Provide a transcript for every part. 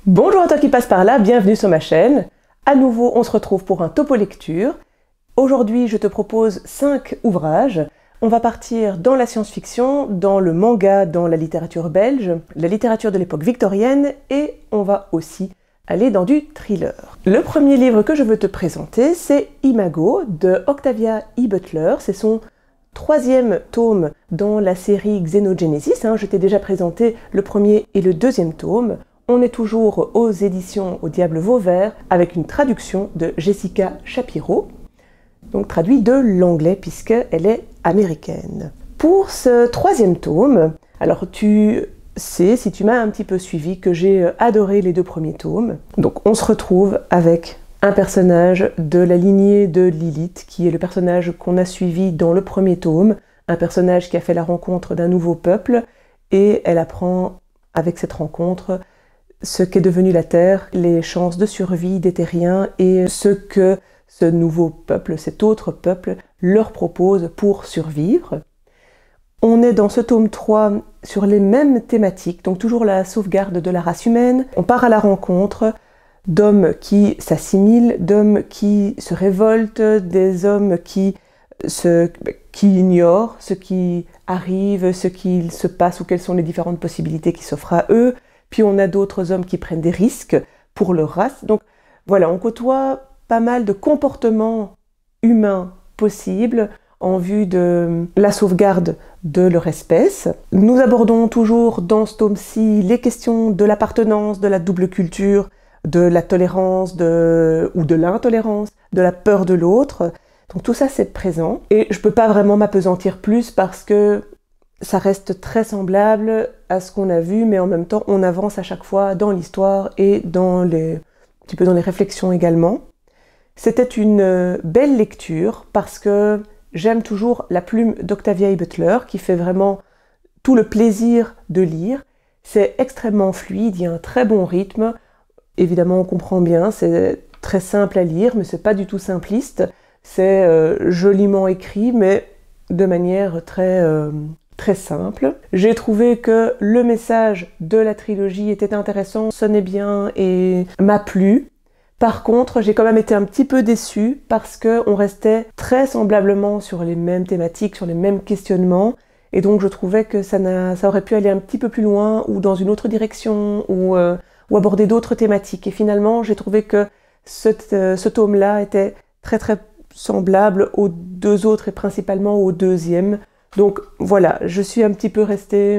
Bonjour à toi qui passe par là, bienvenue sur ma chaîne. À nouveau, on se retrouve pour un topo lecture. Aujourd'hui, je te propose 5 ouvrages. On va partir dans la science-fiction, dans le manga, dans la littérature belge, la littérature de l'époque victorienne et on va aussi aller dans du thriller. Le premier livre que je veux te présenter, c'est Imago de Octavia E. Butler. C'est son 3e tome dans la série Xenogenesis. Je t'ai déjà présenté le premier et le 2e tome. On est toujours aux éditions Au Diable Vauvert avec une traduction de Jessica Shapiro, donc traduit de l'anglais puisqu'elle est américaine. Pour ce 3e tome, alors tu sais, si tu m'as un petit peu suivi, que j'ai adoré les 2 premiers tomes. Donc on se retrouve avec un personnage de la lignée de Lilith, qui est le personnage qu'on a suivi dans le premier tome, un personnage qui a fait la rencontre d'un nouveau peuple, et elle apprend avec cette rencontre ce qu'est devenu la Terre, les chances de survie des terriens et ce que ce nouveau peuple, cet autre peuple, leur propose pour survivre. On est dans ce tome 3 sur les mêmes thématiques, donc toujours la sauvegarde de la race humaine. On part à la rencontre d'hommes qui s'assimilent, d'hommes qui se révoltent, des hommes qui ignorent ce qui arrive, ce qu'il se passe ou quelles sont les différentes possibilités qui s'offrent à eux. Puis on a d'autres hommes qui prennent des risques pour leur race. Donc voilà, on côtoie pas mal de comportements humains possibles en vue de la sauvegarde de leur espèce. Nous abordons toujours dans ce tome-ci les questions de l'appartenance, de la double culture, de la tolérance ou de l'intolérance, de la peur de l'autre. Donc tout ça c'est présent. Et je peux pas vraiment m'appesantir plus parce que ça reste très semblable à ce qu'on a vu, mais en même temps, on avance à chaque fois dans l'histoire et un petit peu dans les réflexions également. C'était une belle lecture parce que j'aime toujours la plume d'Octavia E. Butler qui fait vraiment tout le plaisir de lire. C'est extrêmement fluide, il y a un très bon rythme. Évidemment, on comprend bien, c'est très simple à lire, mais c'est pas du tout simpliste. C'est joliment écrit, mais de manière très simple. J'ai trouvé que le message de la trilogie était intéressant, sonnait bien et m'a plu. Par contre, j'ai quand même été un petit peu déçue parce qu'on restait très semblablement sur les mêmes thématiques, sur les mêmes questionnements, et donc je trouvais que ça aurait pu aller un petit peu plus loin ou dans une autre direction ou aborder d'autres thématiques. Et finalement, j'ai trouvé que ce tome-là était très semblable aux 2 autres et principalement au 2e. Donc voilà, je suis un petit peu restée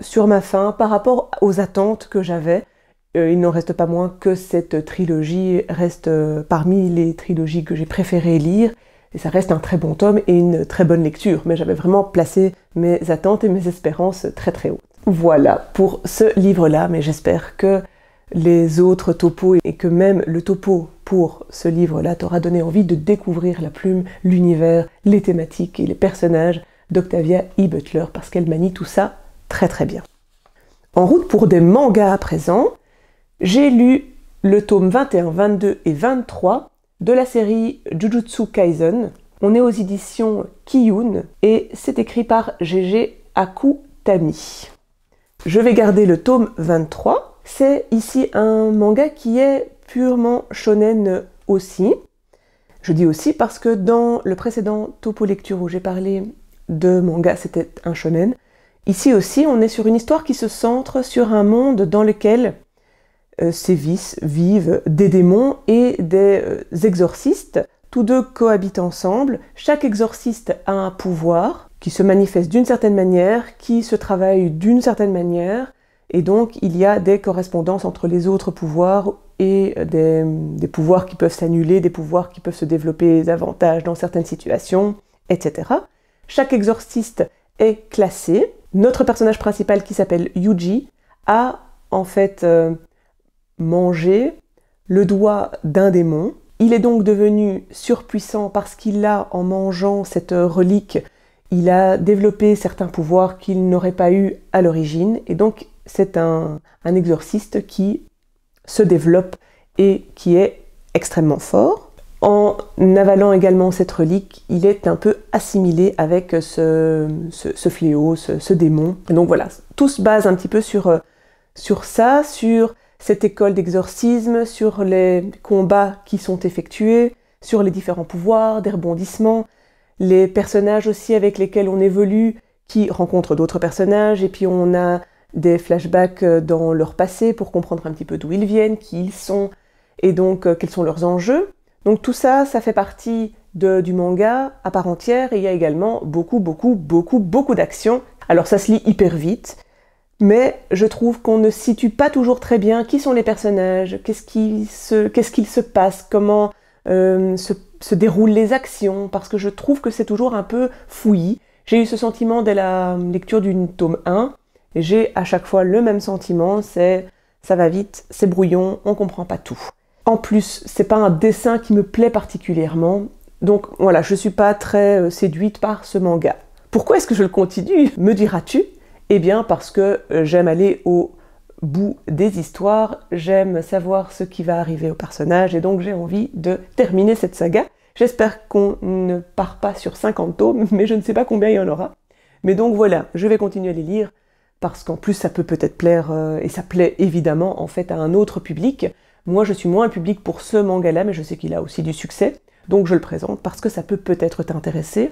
sur ma faim par rapport aux attentes que j'avais. Il n'en reste pas moins que cette trilogie reste parmi les trilogies que j'ai préféré lire. Et ça reste un très bon tome et une très bonne lecture. Mais j'avais vraiment placé mes attentes et mes espérances très hautes. Voilà pour ce livre-là, mais j'espère que les autres topos et que même le topo pour ce livre-là t'aura donné envie de découvrir la plume, l'univers, les thématiques et les personnages d'Octavia E. Butler parce qu'elle manie tout ça très bien. En route pour des mangas à présent, j'ai lu le tome 21, 22 et 23 de la série Jujutsu Kaisen. On est aux éditions Kiyun et c'est écrit par Gege Akutami. Je vais garder le tome 23. C'est ici un manga qui est purement shonen aussi. Je dis aussi parce que dans le précédent topo lecture où j'ai parlé de manga, c'était un shonen. Ici aussi, on est sur une histoire qui se centre sur un monde dans lequel vivent des démons et des exorcistes. Tous 2 cohabitent ensemble. Chaque exorciste a un pouvoir qui se manifeste d'une certaine manière, qui se travaille d'une certaine manière. Et donc, il y a des correspondances entre les autres pouvoirs et des pouvoirs qui peuvent s'annuler, des pouvoirs qui peuvent se développer davantage dans certaines situations, etc. Chaque exorciste est classé. Notre personnage principal, qui s'appelle Yuji, a en fait mangé le doigt d'un démon. Il est donc devenu surpuissant parce qu'il a, en mangeant cette relique, il a développé certains pouvoirs qu'il n'aurait pas eu à l'origine. Et donc, c'est un exorciste qui se développe et qui est extrêmement fort. En avalant également cette relique, il est un peu assimilé avec ce fléau, ce démon. Et donc voilà, tout se base un petit peu sur ça, sur cette école d'exorcisme, sur les combats qui sont effectués, sur les différents pouvoirs, des rebondissements, les personnages aussi avec lesquels on évolue, qui rencontrent d'autres personnages, et puis on a des flashbacks dans leur passé pour comprendre un petit peu d'où ils viennent, qui ils sont, et donc quels sont leurs enjeux. Donc tout ça, ça fait partie du manga à part entière, et il y a également beaucoup d'action. Alors ça se lit hyper vite, mais je trouve qu'on ne situe pas toujours très bien qui sont les personnages, qu'est-ce qu'il se passe, comment se déroulent les actions, parce que je trouve que c'est toujours un peu fouillis. J'ai eu ce sentiment dès la lecture du tome 1, et j'ai à chaque fois le même sentiment, c'est ça va vite, c'est brouillon, on comprend pas tout. En plus, c'est pas un dessin qui me plaît particulièrement, donc voilà, je suis pas très séduite par ce manga. Pourquoi est-ce que je le continue, me diras-tu? Eh bien parce que j'aime aller au bout des histoires, j'aime savoir ce qui va arriver au personnage, et donc j'ai envie de terminer cette saga. J'espère qu'on ne part pas sur 50 tomes, mais je ne sais pas combien il y en aura. Mais donc voilà, je vais continuer à les lire, parce qu'en plus ça peut peut-être plaire, et ça plaît évidemment en fait à un autre public. Moi je suis moins public pour ce manga-là, mais je sais qu'il a aussi du succès, donc je le présente parce que ça peut peut-être t'intéresser.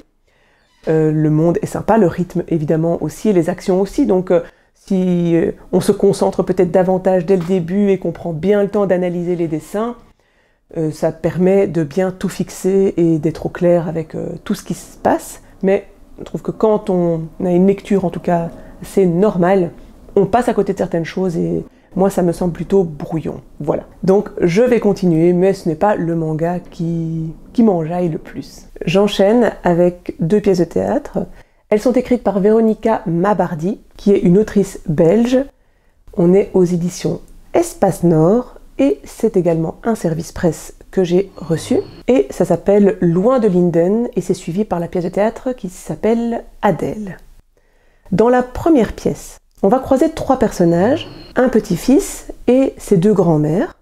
Le monde est sympa, le rythme évidemment aussi, et les actions aussi, donc si on se concentre peut-être davantage dès le début et qu'on prend bien le temps d'analyser les dessins, ça permet de bien tout fixer et d'être au clair avec tout ce qui se passe. Mais je trouve que quand on a une lecture, en tout cas, c'est normal, on passe à côté de certaines choses, et moi ça me semble plutôt brouillon. Voilà. Donc je vais continuer, mais ce n'est pas le manga qui m'enjaille le plus. J'enchaîne avec 2 pièces de théâtre. Elles sont écrites par Véronica Mabardi, qui est une autrice belge. On est aux éditions Espace Nord, et c'est également un service presse que j'ai reçu. Et ça s'appelle Loin de Linden, et c'est suivi par la pièce de théâtre qui s'appelle Adèle. Dans la première pièce, on va croiser 3 personnages, un petit-fils et ses 2 grands-mères.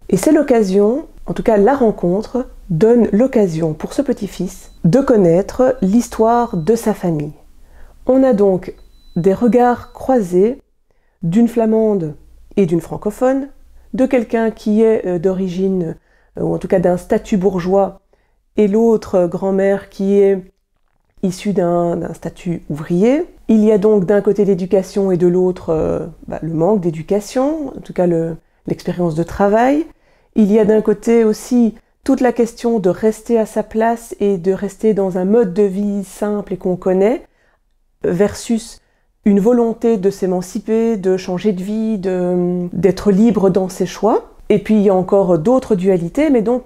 Et c'est l'occasion, en tout cas la rencontre, donne l'occasion pour ce petit-fils de connaître l'histoire de sa famille. On a donc des regards croisés d'une flamande et d'une francophone, de quelqu'un qui est d'origine, ou en tout cas d'un statut bourgeois, et l'autre grand-mère qui est issue d'un statut ouvrier. Il y a donc d'un côté l'éducation et de l'autre le manque d'éducation, en tout cas l'expérience de travail. Il y a d'un côté aussi toute la question de rester à sa place et de rester dans un mode de vie simple et qu'on connaît, versus une volonté de s'émanciper, de changer de vie, d'être libre dans ses choix. Et puis il y a encore d'autres dualités, mais donc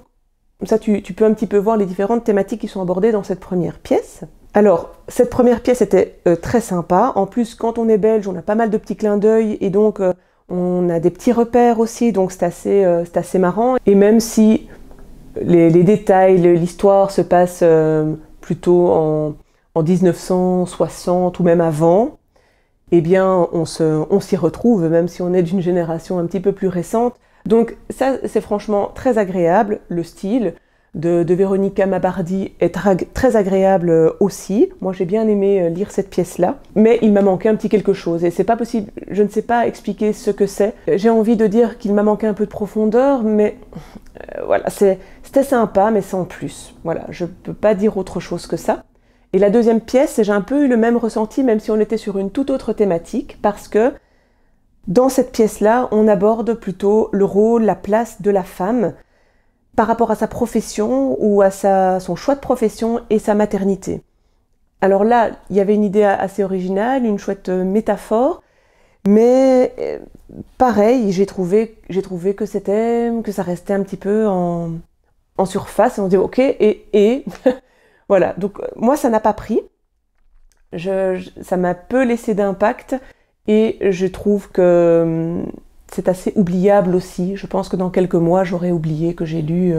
ça tu peux un petit peu voir les différentes thématiques qui sont abordées dans cette première pièce. Alors, cette première pièce était très sympa. En plus, quand on est belge, on a pas mal de petits clins d'œil, et donc on a des petits repères aussi, donc c'est assez marrant. Et même si les détails, l'histoire se passe plutôt en 1960 ou même avant, eh bien on s'y retrouve, même si on est d'une génération un petit peu plus récente. Donc ça, c'est franchement très agréable. Le style de Véronica Mabardi est très agréable aussi. Moi j'ai bien aimé lire cette pièce-là, mais il m'a manqué un petit quelque chose, et c'est pas possible, je ne sais pas expliquer ce que c'est. J'ai envie de dire qu'il m'a manqué un peu de profondeur, mais voilà, c'était sympa, mais sans plus. Voilà, je peux pas dire autre chose que ça. Et la deuxième pièce, j'ai un peu eu le même ressenti, même si on était sur une toute autre thématique, parce que dans cette pièce-là, on aborde plutôt le rôle, la place de la femme par rapport à sa profession ou à son choix de profession et sa maternité. Alors là, il y avait une idée assez originale, une chouette métaphore, mais pareil, j'ai trouvé que ça restait un petit peu en surface, et on se dit ok, et voilà. Donc moi, ça n'a pas pris, ça m'a peu laissé d'impact, et je trouve que c'est assez oubliable aussi. Je pense que dans quelques mois, j'aurais oublié que j'ai lu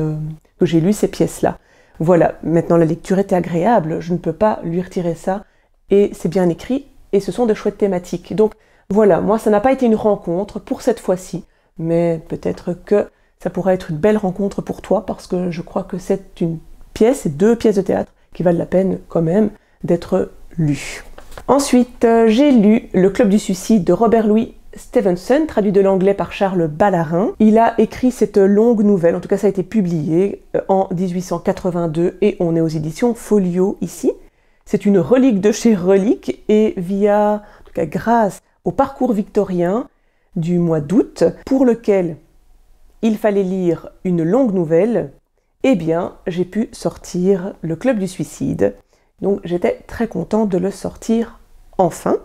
ces pièces-là. Voilà, maintenant la lecture était agréable, je ne peux pas lui retirer ça, et c'est bien écrit, et ce sont de chouettes thématiques. Donc voilà, moi ça n'a pas été une rencontre pour cette fois-ci, mais peut-être que ça pourrait être une belle rencontre pour toi, parce que je crois que c'est une pièce, et 2 pièces de théâtre qui valent la peine quand même d'être lues. Ensuite, j'ai lu Le Club du Suicide de Robert Louis Stevenson, traduit de l'anglais par Charles Ballarin. Il a écrit cette longue nouvelle, en tout cas ça a été publié en 1882 et on est aux éditions Folio ici. C'est une relique de chez Relique et en tout cas grâce au parcours victorien du mois d'août, pour lequel il fallait lire une longue nouvelle, eh bien j'ai pu sortir Le Club du Suicide. Donc j'étais très contente de le sortir enfin.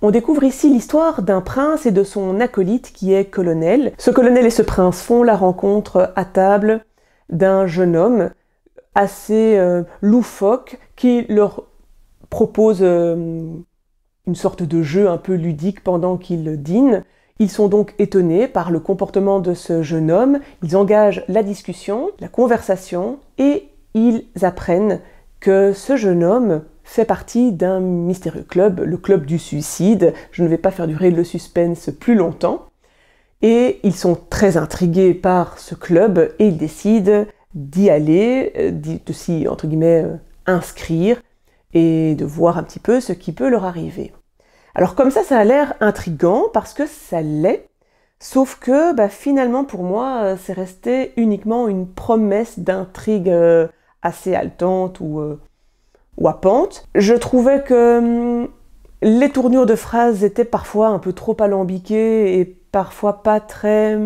On découvre ici l'histoire d'un prince et de son acolyte qui est colonel. Ce colonel et ce prince font la rencontre à table d'un jeune homme assez loufoque qui leur propose une sorte de jeu un peu ludique pendant qu'ils dînent. Ils sont donc étonnés par le comportement de ce jeune homme. Ils engagent la discussion, la conversation et ils apprennent que ce jeune homme fait partie d'un mystérieux club, le club du suicide. Je ne vais pas faire durer le suspense plus longtemps. Et ils sont très intrigués par ce club et ils décident d'y aller, de s'y, entre guillemets, inscrire et de voir un petit peu ce qui peut leur arriver. Alors comme ça a l'air intriguant parce que ça l'est, sauf que finalement pour moi, c'est resté uniquement une promesse d'intrigue assez haletante ou à pente. Je trouvais que les tournures de phrases étaient parfois un peu trop alambiquées et parfois pas très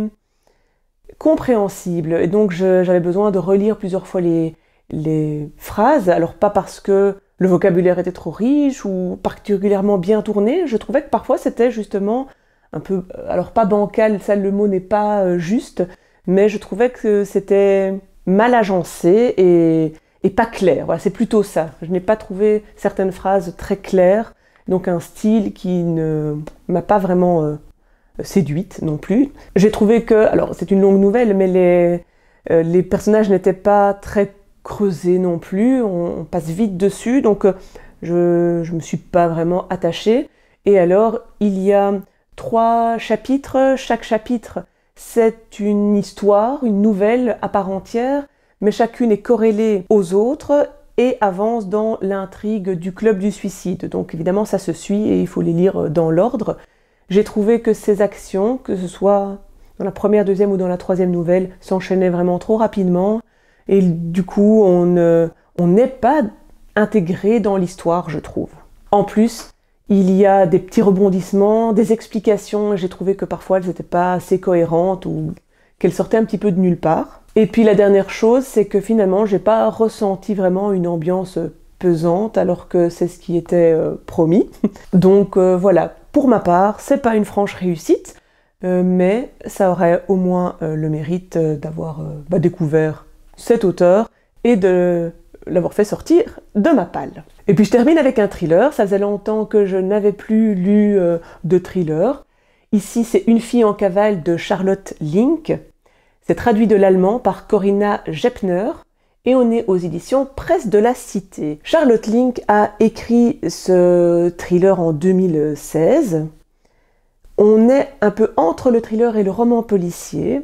compréhensibles. Et donc j'avais besoin de relire plusieurs fois les phrases. Alors pas parce que le vocabulaire était trop riche ou particulièrement bien tourné. Je trouvais que parfois c'était justement un peu, alors pas bancal, ça le mot n'est pas juste, mais je trouvais que c'était mal agencé et pas clair. Voilà, c'est plutôt ça. Je n'ai pas trouvé certaines phrases très claires, donc un style qui ne m'a pas vraiment séduite non plus. J'ai trouvé que, alors c'est une longue nouvelle, mais les personnages n'étaient pas très creusés non plus, on passe vite dessus, donc je me suis pas vraiment attachée. Et alors, il y a 3 chapitres, chaque chapitre c'est une histoire, une nouvelle à part entière, mais chacune est corrélée aux autres et avance dans l'intrigue du club du suicide. Donc évidemment ça se suit et il faut les lire dans l'ordre. J'ai trouvé que ces actions, que ce soit dans la première, deuxième ou dans la troisième nouvelle, s'enchaînaient vraiment trop rapidement et du coup on n'est pas intégré dans l'histoire, je trouve. En plus, il y a des petits rebondissements, des explications, et j'ai trouvé que parfois elles n'étaient pas assez cohérentes ou qu'elles sortaient un petit peu de nulle part. Et puis la dernière chose, c'est que finalement, j'ai pas ressenti vraiment une ambiance pesante, alors que c'est ce qui était promis. Donc voilà, pour ma part, c'est pas une franche réussite, mais ça aurait au moins le mérite d'avoir découvert cet auteur et de l'avoir fait sortir de ma palle. Et puis je termine avec un thriller. Ça faisait longtemps que je n'avais plus lu de thriller. Ici, c'est Une fille en cavale de Charlotte Link. C'est traduit de l'allemand par Corinna Jeppner et on est aux éditions Presse de la Cité. Charlotte Link a écrit ce thriller en 2016. On est un peu entre le thriller et le roman policier.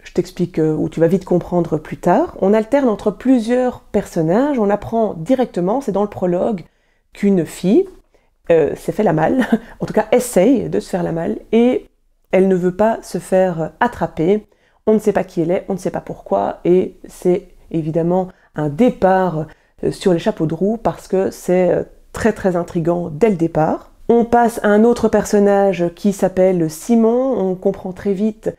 Je t'explique où tu vas vite comprendre plus tard. On alterne entre plusieurs personnages. On apprend directement, c'est dans le prologue, qu'une fille s'est fait la malle, en tout cas essaye de se faire la malle, et elle ne veut pas se faire attraper. On ne sait pas qui elle est, on ne sait pas pourquoi, et c'est évidemment un départ sur les chapeaux de roue parce que c'est très très intriguant dès le départ. On passe à un autre personnage qui s'appelle Simon. On comprend très vite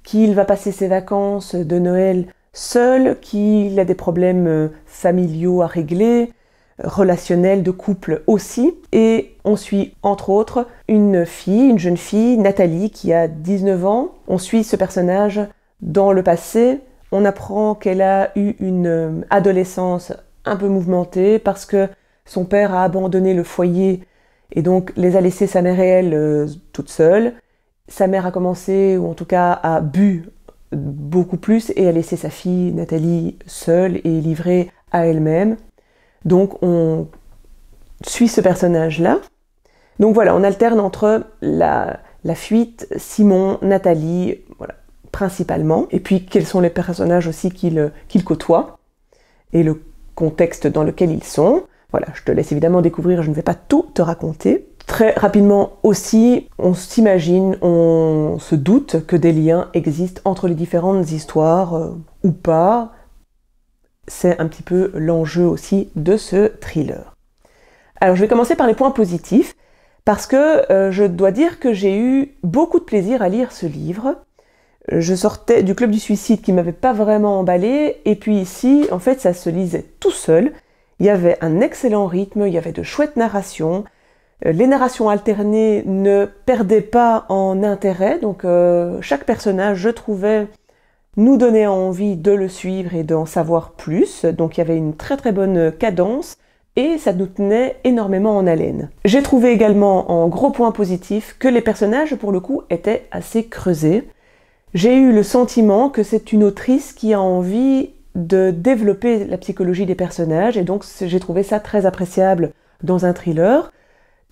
qu'il va passer ses vacances de Noël seul, qu'il a des problèmes familiaux à régler, relationnels, de couple aussi. Et on suit entre autres une jeune fille, Nathalie, qui a 19 ans. On suit ce personnage dans le passé. On apprend qu'elle a eu une adolescence un peu mouvementée parce que son père a abandonné le foyer et donc les a laissées sa mère et elle toutes seules. Sa mère a commencé, ou en tout cas a bu beaucoup plus et a laissé sa fille Nathalie seule et livrée à elle-même. Donc on suit ce personnage-là. Donc voilà, on alterne entre la fuite, Simon, Nathalie, voilà, principalement. Et puis quels sont les personnages aussi qu'il côtoie et le contexte dans lequel ils sont. Voilà, je te laisse évidemment découvrir, je ne vais pas tout te raconter. Très rapidement aussi, on s'imagine, on se doute que des liens existent entre les différentes histoires ou pas. C'est un petit peu l'enjeu aussi de ce thriller. Alors je vais commencer par les points positifs, parce que je dois dire que j'ai eu beaucoup de plaisir à lire ce livre. Je sortais du Club du Suicide qui m'avait pas vraiment emballé, et puis ici, en fait, ça se lisait tout seul. Il y avait un excellent rythme, il y avait de chouettes narrations. Les narrations alternées ne perdaient pas en intérêt, donc chaque personnage, je trouvais, nous donnait envie de le suivre et d'en savoir plus. Donc il y avait une très très bonne cadence et ça nous tenait énormément en haleine. J'ai trouvé également en gros point positif que les personnages, pour le coup, étaient assez creusés. J'ai eu le sentiment que c'est une autrice qui a envie de développer la psychologie des personnages, et donc j'ai trouvé ça très appréciable dans un thriller.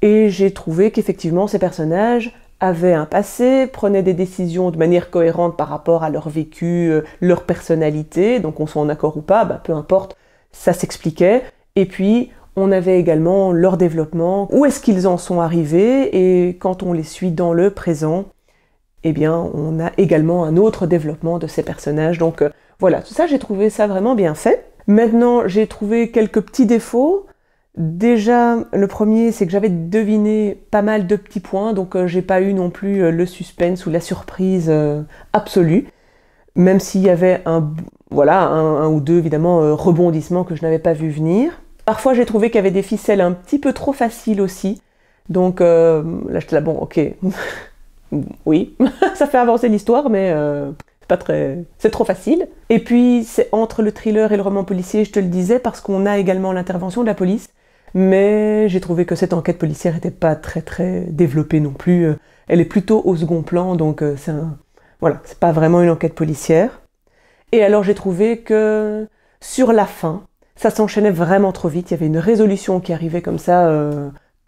Et j'ai trouvé qu'effectivement ces personnages avaient un passé, prenaient des décisions de manière cohérente par rapport à leur vécu, leur personnalité, donc on soit en accord ou pas, peu importe, ça s'expliquait. Et puis on avait également leur développement, où est-ce qu'ils en sont arrivés, et quand on les suit dans le présent, eh bien on a également un autre développement de ces personnages. Donc voilà, tout ça, j'ai trouvé ça vraiment bien fait. Maintenant, j'ai trouvé quelques petits défauts. Déjà, le premier, c'est que j'avais deviné pas mal de petits points, donc j'ai pas eu non plus le suspense ou la surprise absolue, même s'il y avait un ou deux, évidemment, rebondissements que je n'avais pas vu venir. Parfois, j'ai trouvé qu'il y avait des ficelles un petit peu trop faciles aussi, donc là, j'étais là, bon, ok, oui, ça fait avancer l'histoire, mais c'est trop facile. Et puis, c'est entre le thriller et le roman policier, je te le disais, parce qu'on a également l'intervention de la police. Mais j'ai trouvé que cette enquête policière n'était pas très très développée non plus. Elle est plutôt au second plan, donc c'est pas vraiment une enquête policière. Et alors j'ai trouvé que sur la fin, ça s'enchaînait vraiment trop vite. Il y avait une résolution qui arrivait comme ça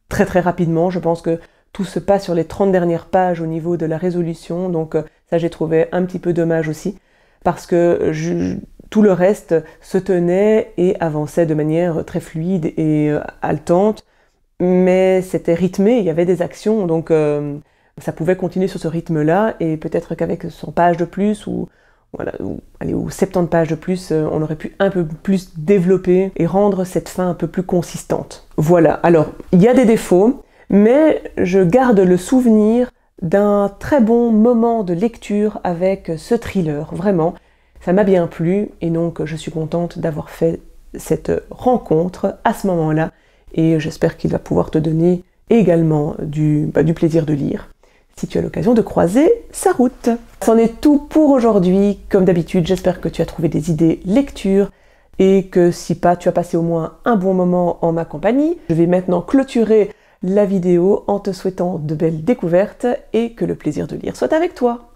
très très rapidement. Je pense que tout se passe sur les 30 dernières pages au niveau de la résolution, donc ça j'ai trouvé un petit peu dommage aussi, parce que tout le reste se tenait et avançait de manière très fluide et haletante, mais c'était rythmé, il y avait des actions, donc ça pouvait continuer sur ce rythme-là, et peut-être qu'avec 100 pages de plus, ou 70 pages de plus, on aurait pu un peu plus développer et rendre cette fin un peu plus consistante. Voilà, alors il y a des défauts, mais je garde le souvenir d'un très bon moment de lecture avec ce thriller, vraiment. Ça m'a bien plu, et donc je suis contente d'avoir fait cette rencontre à ce moment-là, et j'espère qu'il va pouvoir te donner également du plaisir de lire, si tu as l'occasion de croiser sa route. C'en est tout pour aujourd'hui. Comme d'habitude, j'espère que tu as trouvé des idées lecture, et que si pas, tu as passé au moins un bon moment en ma compagnie. Je vais maintenant clôturer la vidéo en te souhaitant de belles découvertes, et que le plaisir de lire soit avec toi.